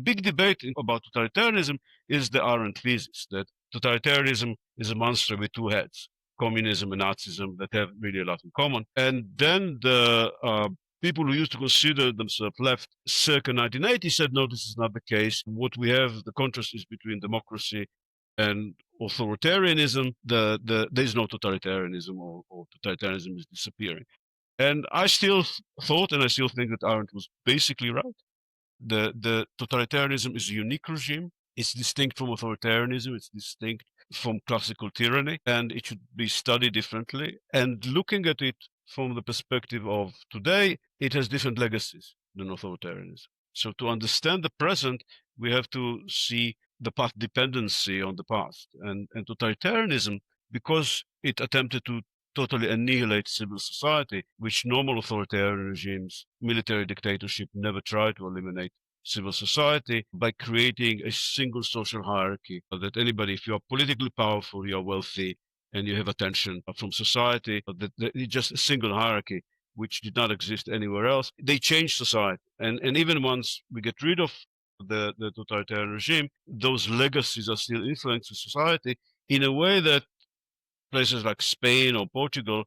big debate about totalitarianism is the Arendt thesis that totalitarianism is a monster with two heads, communism and Nazism, that have really a lot in common. And then the people who used to consider themselves left circa 1980 said, no, this is not the case. What we have, the contrast is between democracy and authoritarianism. There is no totalitarianism, or totalitarianism is disappearing. And I still thought, and I still think, that Arendt was basically right. The totalitarianism is a unique regime. It's distinct from authoritarianism. It's distinct from classical tyranny, and it should be studied differently. And looking at it from the perspective of today, it has different legacies than authoritarianism. So to understand the present, we have to see the path dependency on the past. And totalitarianism, because it attempted to totally annihilate civil society, which normal authoritarian regimes, military dictatorship, never try to eliminate civil society by creating a single social hierarchy that anybody, if you are politically powerful, you are wealthy, and you have attention from society, that just a single hierarchy which did not exist anywhere else. They changed society. And even once we get rid of the totalitarian regime, those legacies are still influencing society in a way that places like Spain or Portugal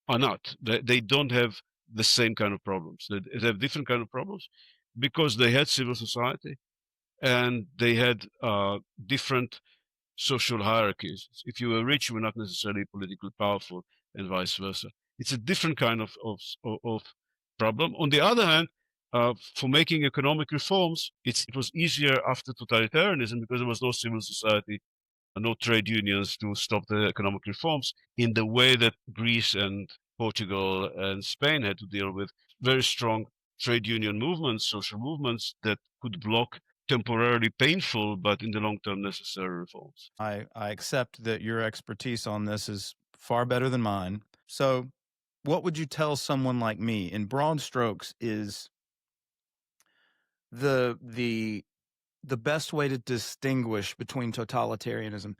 are not. They don't have the same kind of problems. They have different kind of problems because they had civil society and they had different social hierarchies. If you were rich, you were not necessarily politically powerful, and vice versa. It's a different kind of problem. On the other hand, for making economic reforms, it was easier after totalitarianism because there was no civil society, no trade unions to stop the economic reforms in the way that Greece and Portugal and Spain had to deal with very strong trade union movements, social movements that could block temporarily painful, but in the long term necessary reforms. I accept that your expertise on this is far better than mine. So what would you tell someone like me in broad strokes is the best way to distinguish between totalitarianism,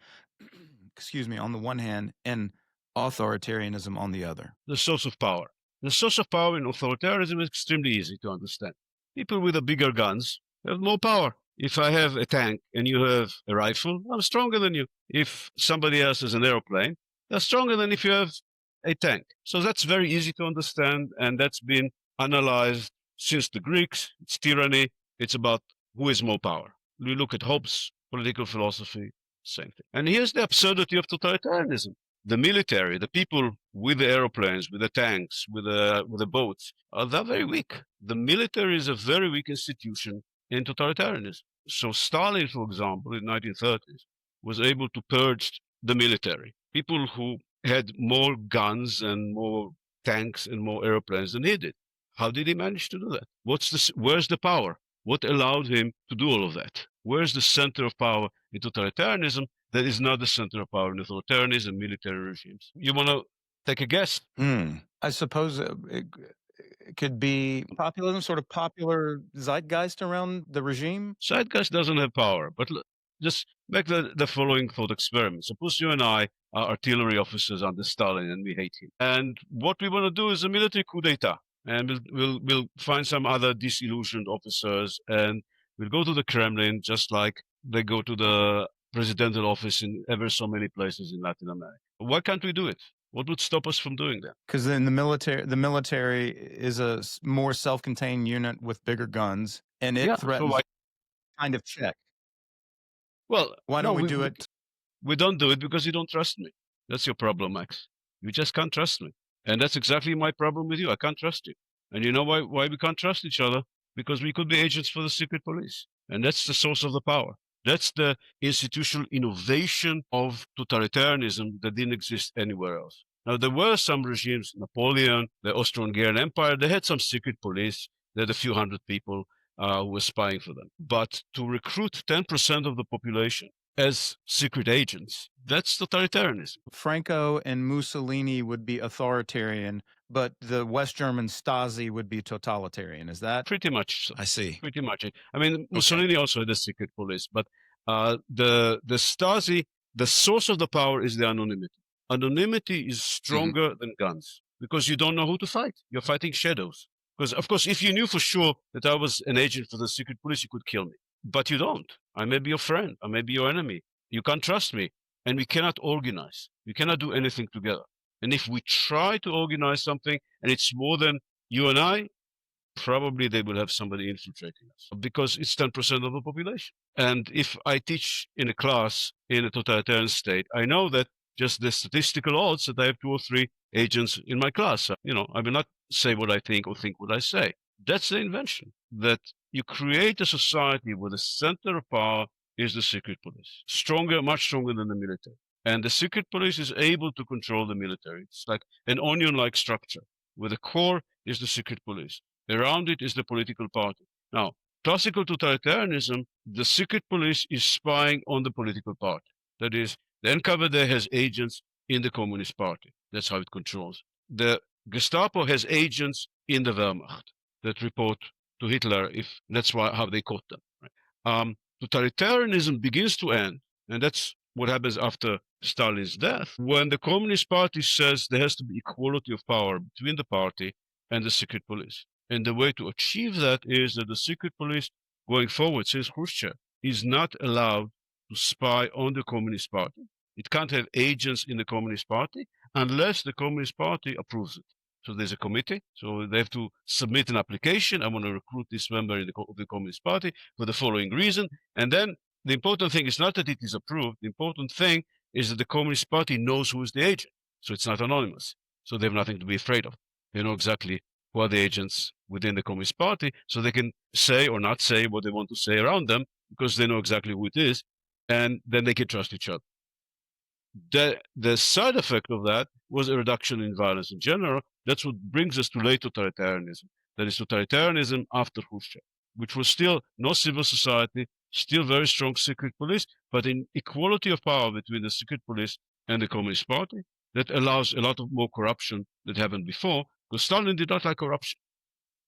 excuse me, on the one hand, and authoritarianism on the other? The source of power. The source of power in authoritarianism is extremely easy to understand. People with the bigger guns have more power. If I have a tank and you have a rifle, I'm stronger than you. If somebody else has an airplane, they're stronger than if you have a tank. So that's very easy to understand, and that's been analyzed since the Greeks. It's tyranny. It's about who has more power. We look at Hobbes' political philosophy, same thing. And here's the absurdity of totalitarianism. The military, the people with the aeroplanes, with the tanks, with the boats, they're very weak. The military is a very weak institution in totalitarianism. So Stalin, for example, in the 1930s, was able to purge the military. People who had more guns and more tanks and more airplanes than he did. How did he manage to do that? Where's the power? What allowed him to do all of that? Where's the center of power in totalitarianism that is not the center of power in authoritarianism, military regimes? You want to take a guess? I suppose it could be populism, sort of popular zeitgeist around the regime. Zeitgeist doesn't have power, but just make the following thought experiment. Suppose you and I are artillery officers under Stalin and we hate him. And what we want to do is a military coup d'etat. And we'll find some other disillusioned officers and we'll go to the Kremlin just like they go to the presidential office in ever so many places in Latin America. Why can't we do it? What would stop us from doing that? Because then the military is a more self-contained unit with bigger guns, and it threatens kind of check. Well, why don't we do it? We don't do it because you don't trust me. That's your problem, Max. You just can't trust me. And that's exactly my problem with you. I can't trust you. And you know why we can't trust each other? Because we could be agents for the secret police. And that's the source of the power. That's the institutional innovation of totalitarianism that didn't exist anywhere else. Now, there were some regimes, Napoleon, the Austro-Hungarian Empire, they had some secret police. They had a few hundred people who were spying for them. But to recruit 10% of the population as secret agents, that's totalitarianism. Franco and Mussolini would be authoritarian, but the West German Stasi would be totalitarian. Is that? Pretty much so. I see. Pretty much. I mean, Mussolini also had a secret police, but the Stasi, the source of the power is the anonymity. Anonymity is stronger than guns because you don't know who to fight. You're fighting shadows. Because, of course, if you knew for sure that I was an agent for the secret police, you could kill me. But you don't. I may be your friend. I may be your enemy. You can't trust me. And we cannot organize. We cannot do anything together. And if we try to organize something and it's more than you and I, probably they will have somebody infiltrating us because it's 10% of the population. And if I teach in a class in a totalitarian state, I know that just the statistical odds that I have 2 or 3 agents in my class. I will not say what I think or think what I say. That's the invention, that you create a society where the center of power is the secret police, stronger, much stronger than the military. And the secret police is able to control the military. It's like an onion-like structure, where the core is the secret police. Around it is the political party. Now, classical totalitarianism, the secret police is spying on the political party. That is, the NKVD has agents in the Communist Party. That's how it controls. The Gestapo has agents in the Wehrmacht that report to Hitler. If that's how they caught them. Right? Totalitarianism begins to end, and that's what happens after Stalin's death, when the Communist Party says there has to be equality of power between the party and the secret police. And the way to achieve that is that the secret police, going forward, says Khrushchev, is not allowed to spy on the Communist Party. It can't have agents in the Communist Party unless the Communist Party approves it. So there's a committee. So they have to submit an application. I want to recruit this member of the Communist Party for the following reason. And then the important thing is not that it is approved. The important thing is that the Communist Party knows who is the agent. So it's not anonymous. So they have nothing to be afraid of. They know exactly who are the agents within the Communist Party, so they can say or not say what they want to say around them, because they know exactly who it is, and then they can trust each other. The side effect of that was a reduction in violence in general. That's what brings us to late totalitarianism. That is totalitarianism after Khrushchev, which was still no civil society, still very strong secret police, but in equality of power between the secret police and the Communist Party, that allows a lot of more corruption that happened before, because Stalin did not like corruption.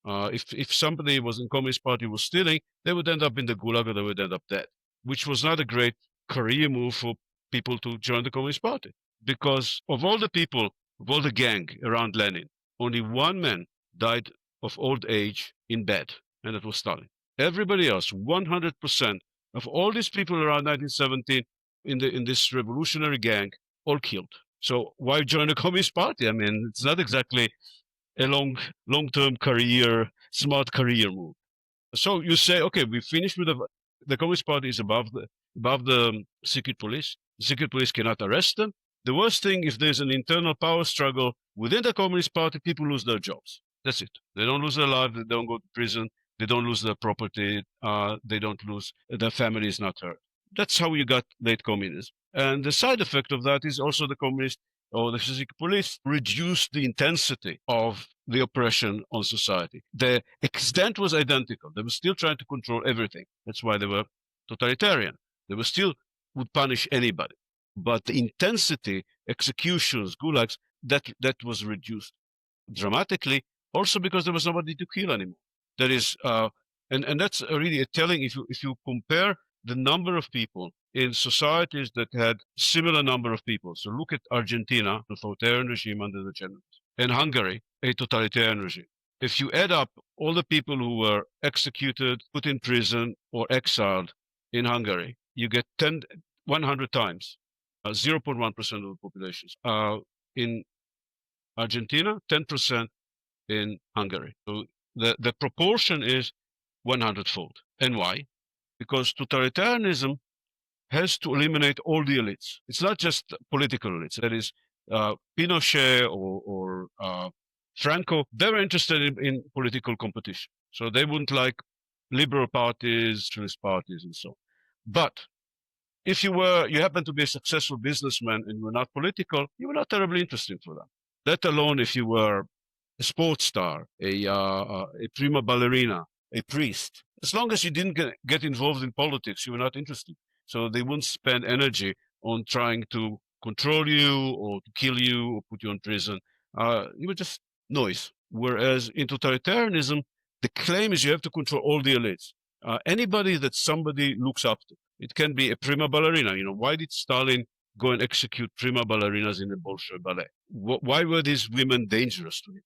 If somebody was in Communist Party was stealing, they would end up in the Gulag or they would end up dead, which was not a great career move for people to join the Communist Party. Because of all the people, of all the gang around Lenin, only one man died of old age in bed, and that was Stalin. Everybody else, 100% of all these people around 1917 in this revolutionary gang, all killed. So why join the Communist Party? I mean, it's not exactly a long-term career, smart career move. So you say, okay, we finished with the Communist Party is above the secret police. The secret police cannot arrest them. The worst thing, if there's an internal power struggle within the Communist Party, people lose their jobs. That's it. They don't lose their life. They don't go to prison. They don't lose their property. They don't lose, their family is not hurt. That's how you got late communism. And the side effect of that is also the communist or the secret police reduced the intensity of the oppression on society. The extent was identical. They were still trying to control everything. That's why they were totalitarian. They were still would punish anybody. But the intensity, executions, gulags, that was reduced dramatically, also because there was nobody to kill anymore. That is, and that's really a telling. If you compare the number of people in societies that had similar number of people, so look at Argentina, the authoritarian regime under the generals, and Hungary, a totalitarian regime. If you add up all the people who were executed, put in prison, or exiled in Hungary, you get 100 times, 0.1% of the population. In Argentina, 10% in Hungary. So the proportion is 100-fold. And why? Because totalitarianism has to eliminate all the elites. It's not just political elites. That is, Pinochet or Franco, they were interested in political competition. So they wouldn't like liberal parties, socialist parties, and so on. But if you happen to be a successful businessman and you were not political, you were not terribly interesting for them. Let alone if you were a sports star, a prima ballerina, a priest. As long as you didn't get involved in politics, you were not interested. So they wouldn't spend energy on trying to control you or to kill you or put you in prison. You were just noise. Whereas in totalitarianism, the claim is you have to control all the elites. Anybody that somebody looks up to. It can be a prima ballerina. Why did Stalin go and execute prima ballerinas in the Bolshoi ballet? Why were these women dangerous to him?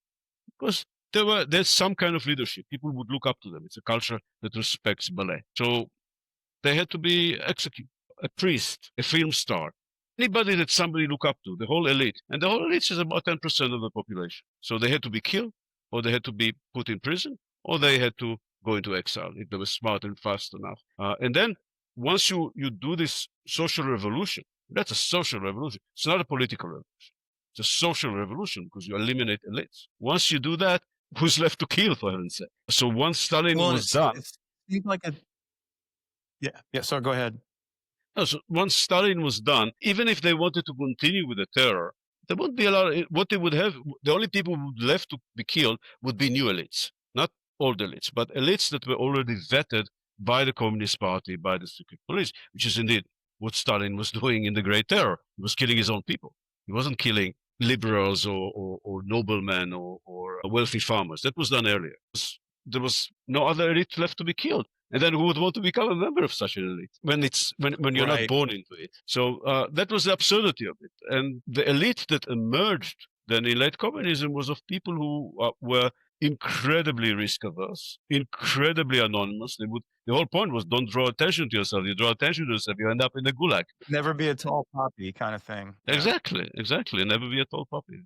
Because there's some kind of leadership. People would look up to them. It's a culture that respects ballet. So they had to be executed. A priest, a film star, anybody that somebody look up to, the whole elite. And the whole elite is about 10% of the population. So they had to be killed, or they had to be put in prison, or they had to go into exile if they were smart and fast enough. And then once you do this social revolution, that's a social revolution. It's not a political revolution. It's a social revolution because you eliminate elites. Once you do that, who's left to kill, for heaven's sake? So once Stalin was done, it seems like a yeah. So go ahead. no, so once Stalin was done, even if they wanted to continue with the terror, there wouldn't be a lot. What they would have, the only people who would left to be killed would be new elites, not old elites, but elites that were already vetted by the Communist Party, by the secret police, which is indeed what Stalin was doing in the Great Terror. He was killing his own people. He wasn't killing liberals or noblemen or wealthy farmers. That was done earlier. There was no other elite left to be killed. And then who would want to become a member of such an elite when you're not Right. born into it? So that was the absurdity of it. And the elite that emerged then in late communism was of people who were incredibly risk averse, incredibly anonymous. The whole point was don't draw attention to yourself. You draw attention to yourself, you end up in the gulag. Never be a tall poppy kind of thing. Yeah. Exactly. Never be a tall poppy.